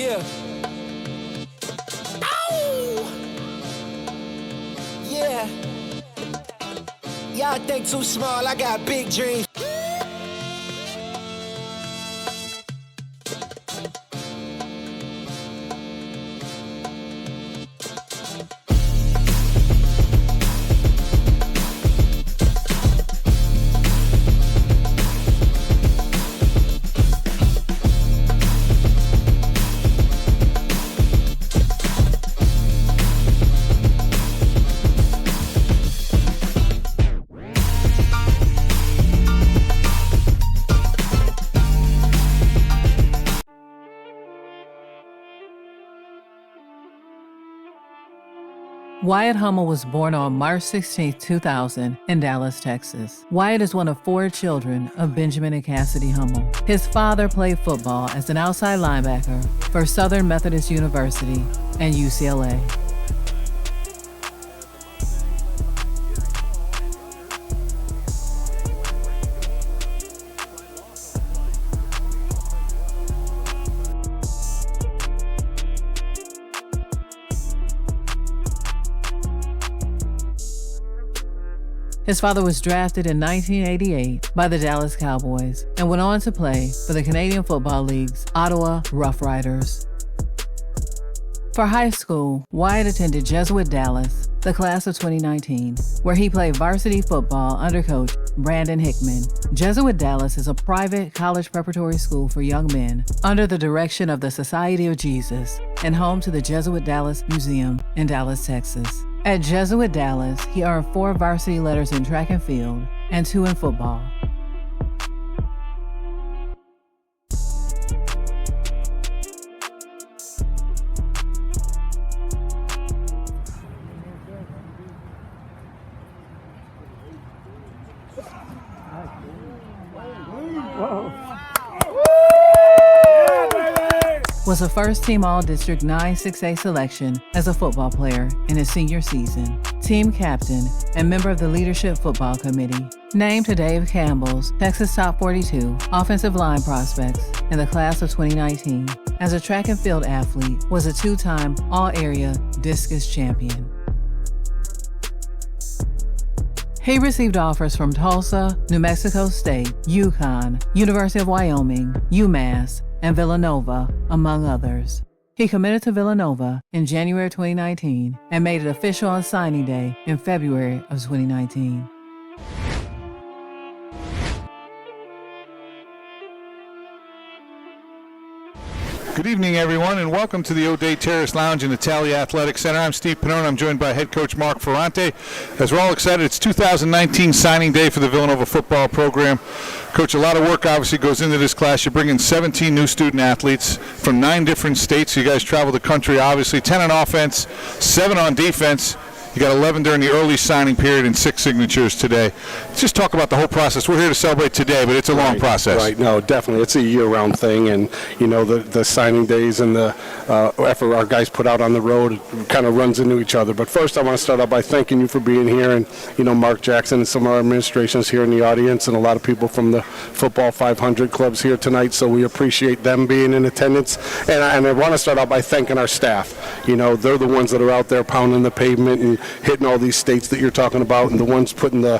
Yeah. Ow! Yeah. Y'all think too small, I got big dreams. Wyatt Hummel was born on March 16, 2000 in Dallas, Texas. Wyatt is one of 4 children of Benjamin and Cassidy Hummel. His father played football as an outside linebacker for Southern Methodist University and UCLA. His father was drafted in 1988 by the Dallas Cowboys and went on to play for the Canadian Football League's Ottawa Rough Riders. For high school, Wyatt attended Jesuit Dallas, the class of 2019, where he played varsity football under coach Brandon Hickman. Jesuit Dallas is a private college preparatory school for young men under the direction of the Society of Jesus and home to the Jesuit Dallas Museum in Dallas, Texas. At Jesuit Dallas, he earned 4 varsity letters in track and field and 2 in football. Was a first-team All-District 9-6A selection as a football player in his senior season, team captain, and member of the Leadership Football Committee. Named to Dave Campbell's Texas Top 42 offensive line prospects in the class of 2019. As a track and field athlete, was a 2-time All-Area Discus Champion. He received offers from Tulsa, New Mexico State, UConn, University of Wyoming, UMass, and Villanova, among others. He committed to Villanova in January 2019 and made it official on signing day in February of 2019. Good evening, everyone, and welcome to the O'Day Terrace Lounge in Italia Athletic Center. I'm Steve Pannone. I'm joined by head coach Mark Ferrante. As we're all excited, it's 2019 signing day for the Villanova football program. Coach, a lot of work obviously goes into this class. You're bringing 17 new student athletes from 9 different states. You guys travel the country, obviously. 10 on offense, 7 on defense. You got 11 during the early signing period and 6 signatures today. Let's just talk about the whole process. We're here to celebrate today, but it's a long process. Right, no, definitely. It's a year-round thing, and, you know, the signing days and the effort our guys put out on the road kind of runs into each other. But first, I want to start out by thanking you for being here, and, you know, Mark Jackson and some of our administrations here in the audience, and a lot of people from the Football 500 clubs here tonight, so we appreciate them being in attendance. And I want to start out by thanking our staff. You know, they're the ones that are out there pounding the pavement and hitting all these states that you're talking about, and the ones putting the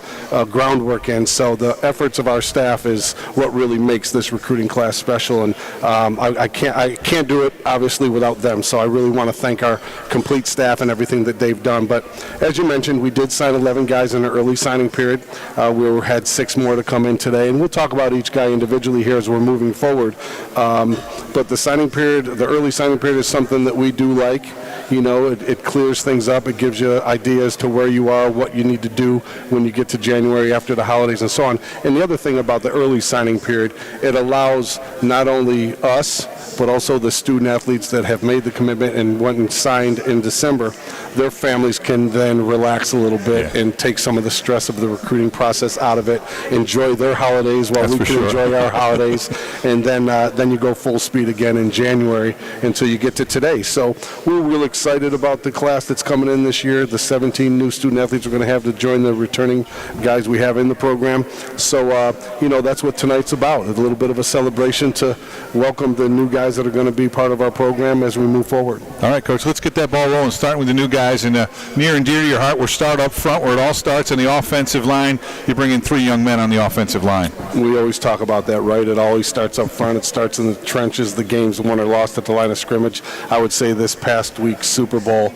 groundwork in. So the efforts of our staff is what really makes this recruiting class special, and I can't do it obviously without them. So I really want to thank our complete staff and everything that they've done. But as you mentioned, we did sign 11 guys in the early signing period. We had 6 more to come in today, and we'll talk about each guy individually here as we're moving forward. But the signing period, the early signing period, is something that we do like. You know, it clears things up. It gives you ideas to where you are, what you need to do when you get to January after the holidays and so on. And the other thing about the early signing period, it allows not only us, but also the student athletes that have made the commitment and went and signed in December, their families can then relax a little bit and take some of the stress of the recruiting process out of it, enjoy their holidays while we can enjoy our holidays, and then you go full speed again in January until you get to today. So we're real excited about the class that's coming in this year, the 17 new student athletes we're going to have to join the returning guys we have in the program. So, you know, that's what tonight's about, a little bit of a celebration to welcome the new guys that are going to be part of our program as we move forward. All right, Coach, let's get that ball rolling, starting with the new guys. And near and dear to your heart, we'll start up front where it all starts on the offensive line. You bring in 3 young men on the offensive line. We always talk about that, right? It always starts up front. It starts in the trenches. The games won or lost at the line of scrimmage. I would say this past week's Super Bowl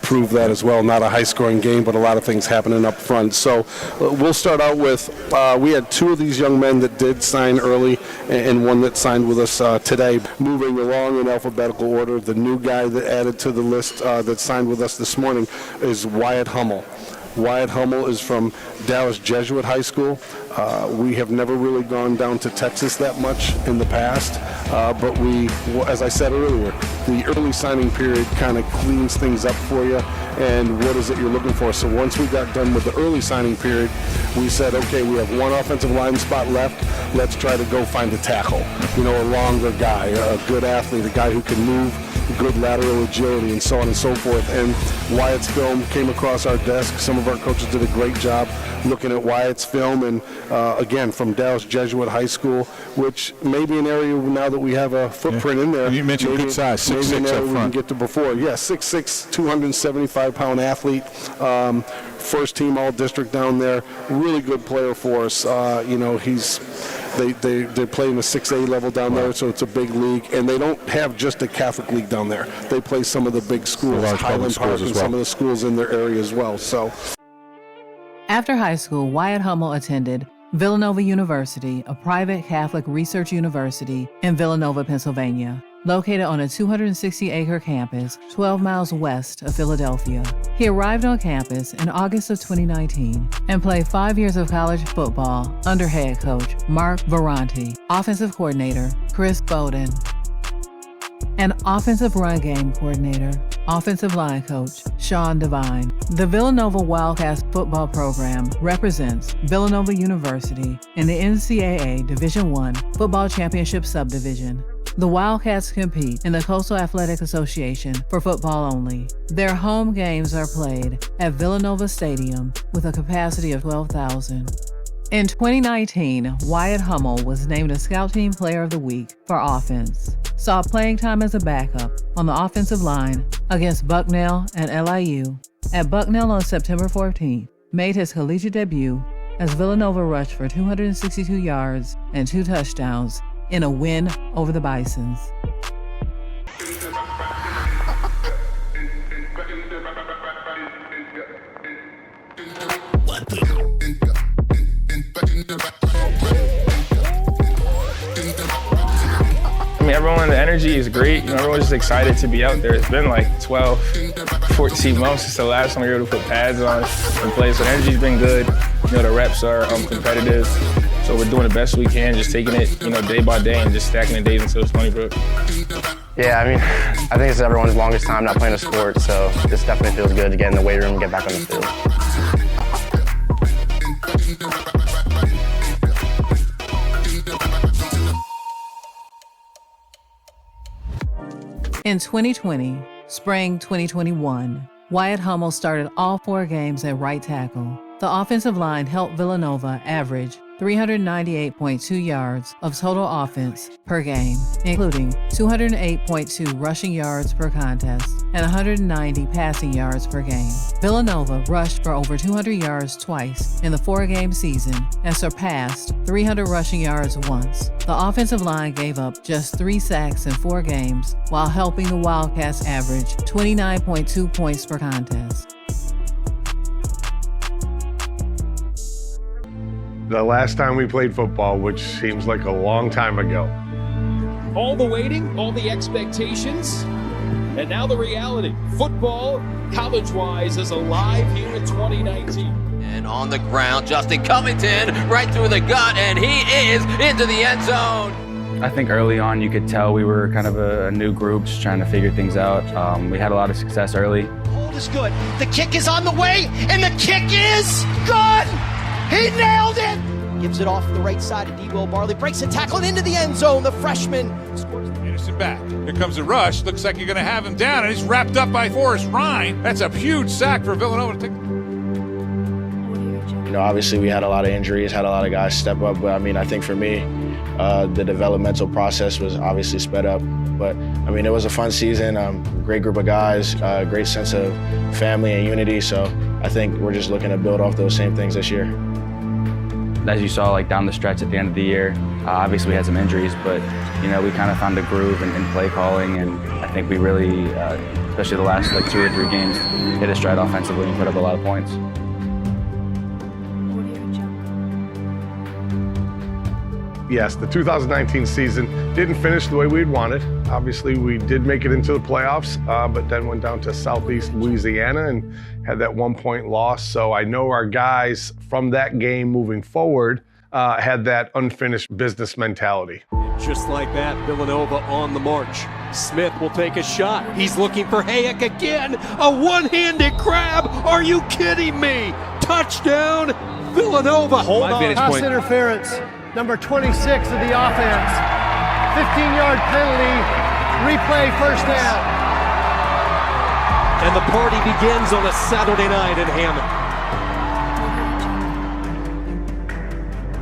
proved that as well. Not a high-scoring game, but a lot of things happening up front. So we'll start out with, we had 2 of these young men that did sign early and one that signed with us today. Moving along in alphabetical order, the new guy that added to the list that signed with us this morning is Wyatt Hummel. Wyatt Hummel is from Dallas Jesuit High School. We have never really gone down to Texas that much in the past, but we, as I said earlier, the early signing period kind of cleans things up for you and what is it you're looking for. So once we got done with the early signing period, we said, okay, we have 1 offensive line spot left. Let's try to go find a tackle, you know, a longer guy, a good athlete, a guy who can move, good lateral agility, and so on and so forth. And Wyatt's film came across our desk. Some of our coaches did a great job looking at Wyatt's film, and again, from Dallas Jesuit High School, which may be an area now that we have a footprint in there. And you mentioned maybe, good size, 6'6" maybe an area up we can front. get to before. Yeah, 6'6", 275-pound athlete. First team all-district down there. Really good player for us. You know, they're playing the 6A level down there, so it's a big league. And they don't have just a Catholic league down there. They play some of the big schools, Highland Park, and some of the schools in their area as well. So, After high school, Wyatt Hummel attended Villanova University, a private Catholic research university in Villanova, Pennsylvania, located on a 260-acre campus 12 miles west of Philadelphia. He arrived on campus in August of 2019 and played 5 years of college football under head coach Mark Varanti, offensive coordinator Chris Bowden, and offensive run game coordinator, offensive line coach Sean Devine. The Villanova Wildcats football program represents Villanova University in the NCAA Division I Football Championship Subdivision. The Wildcats compete in the Coastal Athletic Association for football only. Their home games are played at Villanova Stadium with a capacity of 12,000. In 2019, Wyatt Hummel was named a Scout Team Player of the Week for offense. Saw playing time as a backup on the offensive line against Bucknell and LIU. At Bucknell on September 14th, made his collegiate debut as Villanova rushed for 262 yards and 2 touchdowns in a win over the Bisons. I mean, everyone, the energy is great. You know, everyone's just excited to be out there. It's been like 12, 14 months since the last time we were able to put pads on and play. So the energy's been good. You know, the reps are competitive. So we're doing the best we can, just taking it, you know, day by day and just stacking the days until it's Stony Brook. Yeah, I mean, I think it's everyone's longest time not playing a sport, so this definitely feels good to get in the weight room and get back on the field. In 2020, spring 2021, Wyatt Hummel started all 4 games at right tackle. The offensive line helped Villanova average 398.2 yards of total offense per game, including 208.2 rushing yards per contest and 190 passing yards per game. Villanova rushed for over 200 yards twice in the 4-game season and surpassed 300 rushing yards once. The offensive line gave up just 3 sacks in 4 games while helping the Wildcats average 29.2 points per contest. The last time we played football, which seems like a long time ago. All the waiting, all the expectations, and now the reality. Football, college-wise, is alive here in 2019. And on the ground, Justin Covington, right through the gut, and he is into the end zone. I think early on you could tell we were kind of a new group, just trying to figure things out. We had a lot of success early. Hold is good. The kick is on the way, and the kick is good! He nailed it! Gives it off the right side of D. Will Barley. Breaks a tackle and into the end zone. The freshman scores. Anderson back. Here comes the rush. Looks like you're going to have him down, and he's wrapped up by Forrest Rhine. That's a huge sack for Villanova to take. Obviously we had a lot of injuries, had a lot of guys step up, but I think for me, the developmental process was obviously sped up. But it was a fun season, great group of guys, great sense of family and unity. So I think we're just looking to build off those same things this year. As you saw, down the stretch at the end of the year, obviously we had some injuries, but we kind of found a groove in play calling, and I think we really, especially the last 2 or 3 games, hit a stride offensively and put up a lot of points. Yes, the 2019 season didn't finish the way we'd wanted. Obviously, we did make it into the playoffs, but then went down to Southeast Louisiana and had that 1-point loss. So I know our guys from that game moving forward had that unfinished business mentality. Just like that, Villanova on the march. Smith will take a shot. He's looking for Hayek again. A one-handed grab. Are you kidding me? Touchdown, Villanova. Hold on. Pass interference. Number 26 of the offense. 15-yard penalty. Replay first down. And the party begins on a Saturday night in Hammond.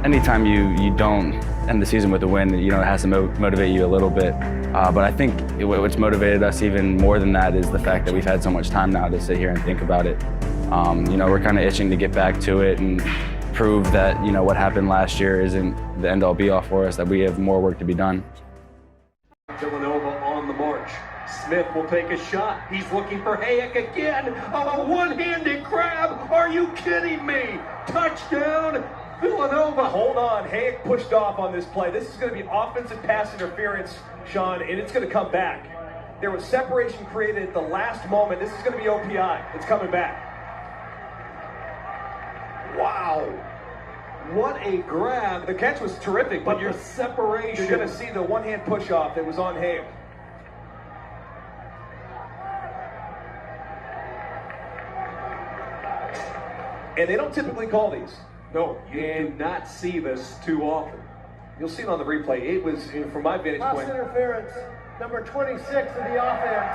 Anytime you don't end the season with a win, it has to motivate you a little bit. But I think what's motivated us even more than that is the fact that we've had so much time now to sit here and think about it. We're kind of itching to get back to it and prove that what happened last year isn't the end-all be-all for us, that we have more work to be done. Villanova on the march. Smith will take a shot. He's looking for Hayek again. A one-handed grab. Are you kidding me? Touchdown, Villanova. Hold on. Hayek pushed off on this play. This is going to be offensive pass interference, Sean, and it's going to come back. There was separation created at the last moment. This is going to be OPI. It's coming back. Wow. What a grab. The catch was terrific, but your separation. You're going to see the one-hand push-off that was on Hayek. And they don't typically call these. No, you do not see this too often. You'll see it on the replay. It was, from my vantage point. Pass interference. Number 26 of the offense.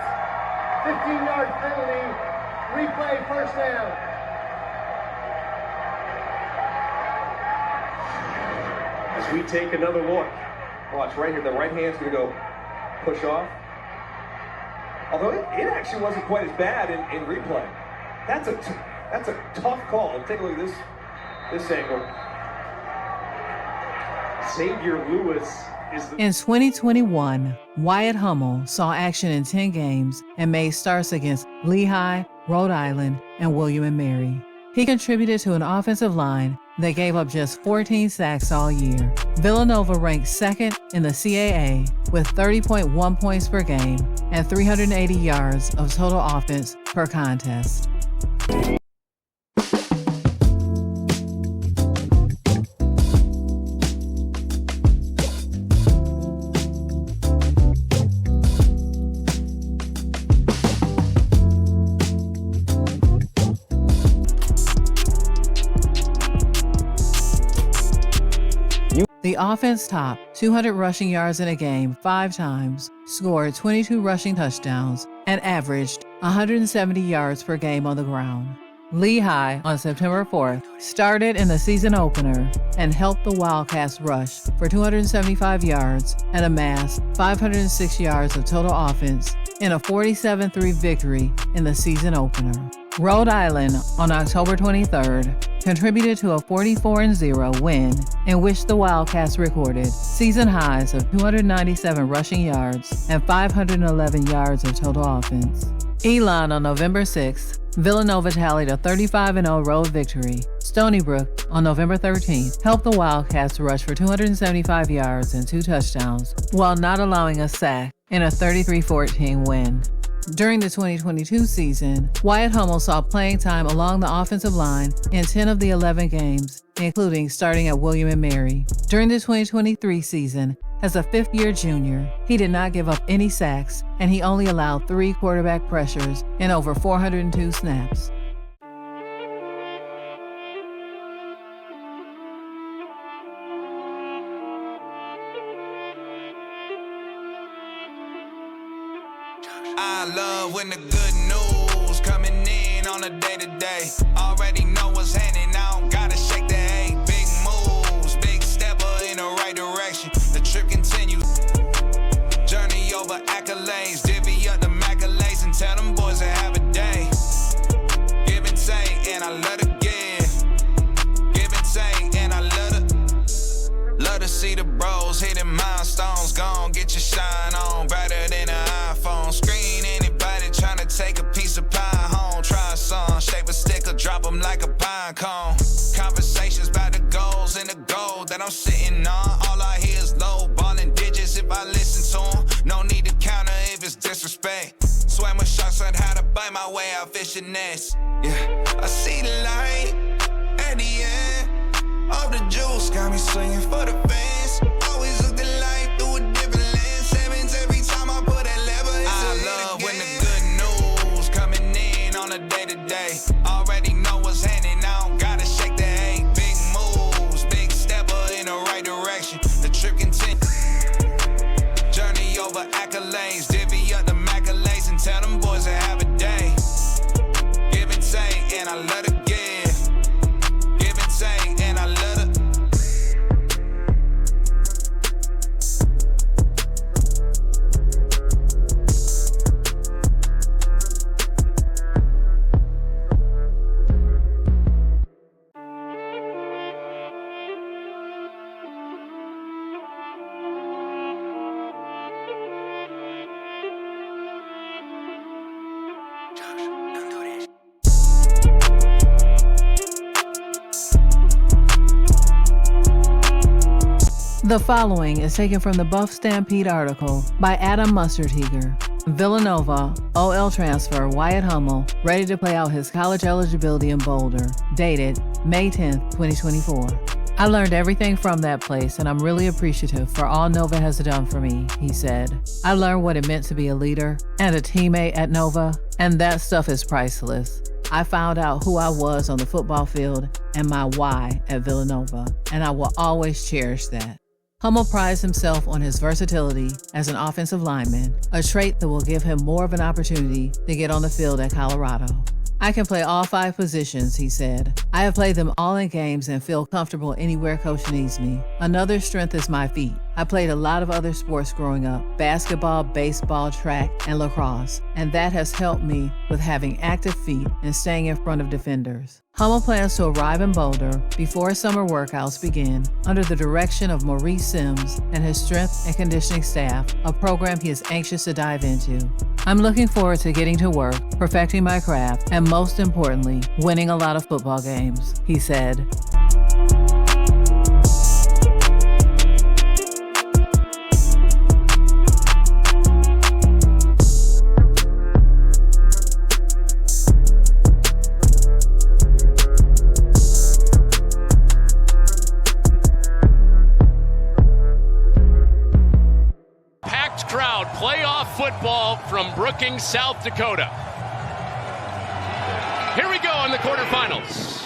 15-yard penalty. Replay first down. As we take another look, watch right here, the right hand's going to go push off. Although it actually wasn't quite as bad in replay. That's a tough call. Take a look at this angle. Xavier Lewis is the... In 2021, Wyatt Hummel saw action in 10 games and made starts against Lehigh, Rhode Island, and William & Mary. He contributed to an offensive line that gave up just 14 sacks all year. Villanova ranked second in the CAA with 30.1 points per game and 380 yards of total offense per contest. The offense topped 200 rushing yards in a game 5 times, scored 22 rushing touchdowns, and averaged 170 yards per game on the ground. Lehigh, on September 4th, started in the season opener and helped the Wildcats rush for 275 yards and amass 506 yards of total offense in a 47-3 victory in the season opener. Rhode Island, on October 23rd, contributed to a 44-0 win in which the Wildcats recorded season highs of 297 rushing yards and 511 yards of total offense. Elon, on November 6th, Villanova tallied a 35-0 road victory. Stony Brook, on November 13th, helped the Wildcats rush for 275 yards and 2 touchdowns, while not allowing a sack in a 33-14 win. During the 2022 season, Wyatt Hummel saw playing time along the offensive line in 10 of the 11 games, including starting at William & Mary. During the 2023 season, as a fifth-year junior, he did not give up any sacks, and he only allowed 3 quarterback pressures in over 402 snaps. I love when the good news coming in on a day-to-day. Already know what's happening, I don't gotta shake the hay. Big moves, big stepper in the right direction. The trip continues. Journey over accolades, divvy up the accolades and tell them boys to have a day. Give and take, and I love to give. Give and take, and I love to see the bros hitting milestones. Gone, get your shine on, brighter than an iPhone. Screen anybody trying to take a piece of pie home. Try a song, shape a stick or drop them like a pine cone. Conversations about the goals and the gold that I'm sitting on. All I hear is low balling digits if I listen to them. No need to counter if it's disrespect. Swam with sharks, learned how to bite my way out fishing nets. Yeah, I see the light at the end of the juice. Got me swinging for the fence. Always look the light through a different lens. Sevens every time I put that lever. I love when the good news coming in on a day-to-day. Already know what's happening, I don't gotta shake the hay. Big moves, big stepper in the right direction. The trip continues. Journey over accolades, divvy up the accolades and tell them boys to have a day. Give and take, and I love to give. Give and take, and I love to. The following is taken from the Buff Stampede article by Adam Mustardheger. Villanova, OL transfer Wyatt Hummel, ready to play out his college eligibility in Boulder, dated May 10th, 2024. I learned everything from that place, and I'm really appreciative for all Nova has done for me, he said. I learned what it meant to be a leader and a teammate at Nova, and that stuff is priceless. I found out who I was on the football field and my why at Villanova, and I will always cherish that. Hummel prides himself on his versatility as an offensive lineman, a trait that will give him more of an opportunity to get on the field at Colorado. I can play all 5 positions, he said. I have played them all in games and feel comfortable anywhere coach needs me. Another strength is my feet. I played a lot of other sports growing up, basketball, baseball, track, and lacrosse, and that has helped me with having active feet and staying in front of defenders. Hummel plans to arrive in Boulder before summer workouts begin under the direction of Maurice Sims and his strength and conditioning staff, a program he is anxious to dive into. I'm looking forward to getting to work, perfecting my craft, and most importantly, winning a lot of football games, he said. Playoff football from Brookings, South Dakota. Here we go in the quarterfinals.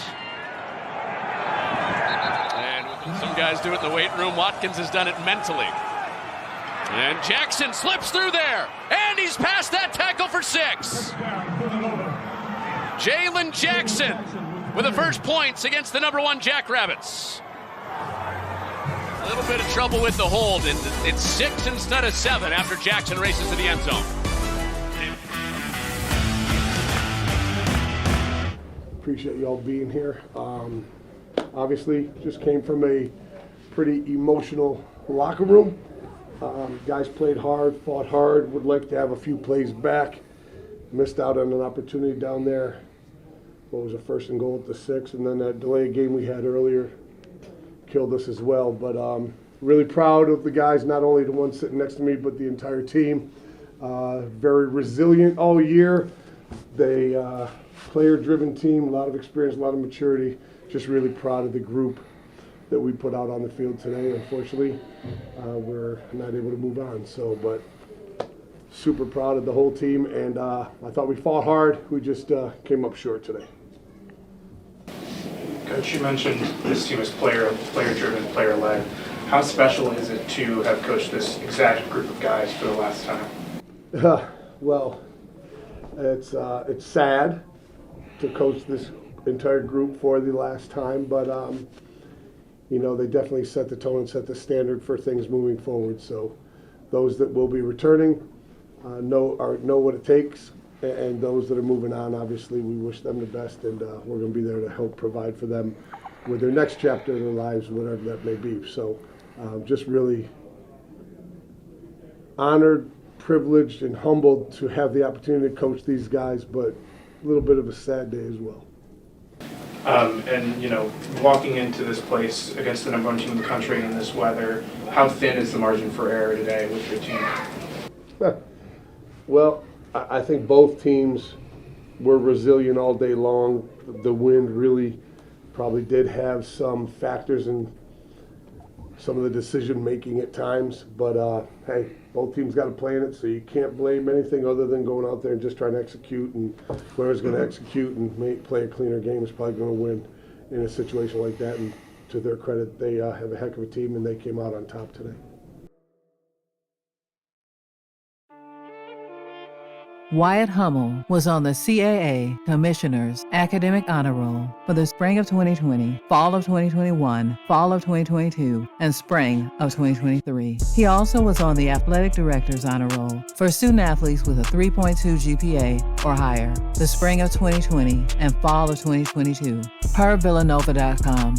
And some guys do it in the weight room. Watkins has done it mentally. And Jackson slips through there. And he's past that tackle for 6. Jalen Jackson with the first points against the #1 Jackrabbits. A little bit of trouble with the hold, and it's 6 instead of 7 after Jackson races to the end zone. Appreciate y'all being here. Obviously, just came from a pretty emotional locker room. Guys played hard, fought hard, would like to have a few plays back. Missed out on an opportunity down there. What was a 1st and goal at the 6, and then that delayed game we had earlier killed us as well. But really proud of the guys, not only the ones sitting next to me, but the entire team. Very resilient all year. They player-driven team, a lot of experience, a lot of maturity. Just really proud of the group that we put out on the field today. Unfortunately, we're not able to move on. So, but super proud of the whole team, and I thought we fought hard. We just came up short today. Coach, you mentioned this team is player-driven, player-led. How special is it to have coached this exact group of guys for the last time? Well, it's sad. to coach this entire group for the last time, but they definitely set the tone and set the standard for things moving forward. So those that will be returning know what it takes, and those that are moving on, obviously, we wish them the best, and we're going to be there to help provide for them with their next chapter of their lives, whatever that may be. So just really honored, privileged, and humbled to have the opportunity to coach these guys, but a little bit of a sad day as well. Walking into this place against the #1 team in the country in this weather, how thin is the margin for error today with your team? Well, I think both teams were resilient all day long. The wind really probably did have some factors in some of the decision making at times, but hey, both teams got to play in it, so you can't blame anything other than going out there and just trying to execute, and whoever's going to execute and play a cleaner game is probably going to win in a situation like that. And to their credit, they have a heck of a team, and they came out on top today. Wyatt Hummel was on the CAA Commissioner's Academic Honor Roll for the spring of 2020, fall of 2021, fall of 2022, and spring of 2023. He also was on the Athletic Director's Honor Roll for student athletes with a 3.2 GPA or higher, the spring of 2020 and fall of 2022, per Villanova.com.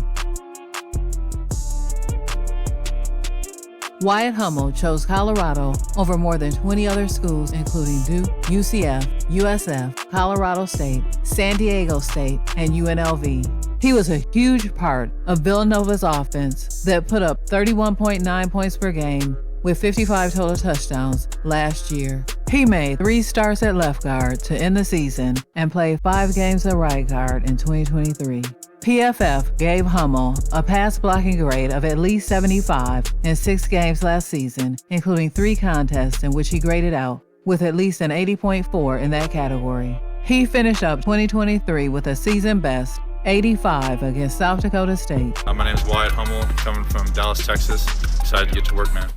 Wyatt Hummel chose Colorado over more than 20 other schools, including Duke, UCF, USF, Colorado State, San Diego State, and UNLV. He was a huge part of Villanova's offense that put up 31.9 points per game with 55 total touchdowns last year. He made 3 starts at left guard to end the season and played 5 games at right guard in 2023. PFF gave Hummel a pass blocking grade of at least 75 in 6 games last season, including 3 contests in which he graded out with at least an 80.4 in that category. He finished up 2023 with a season best 85 against South Dakota State. My name is Wyatt Hummel, coming from Dallas, Texas. Excited to get to work, man.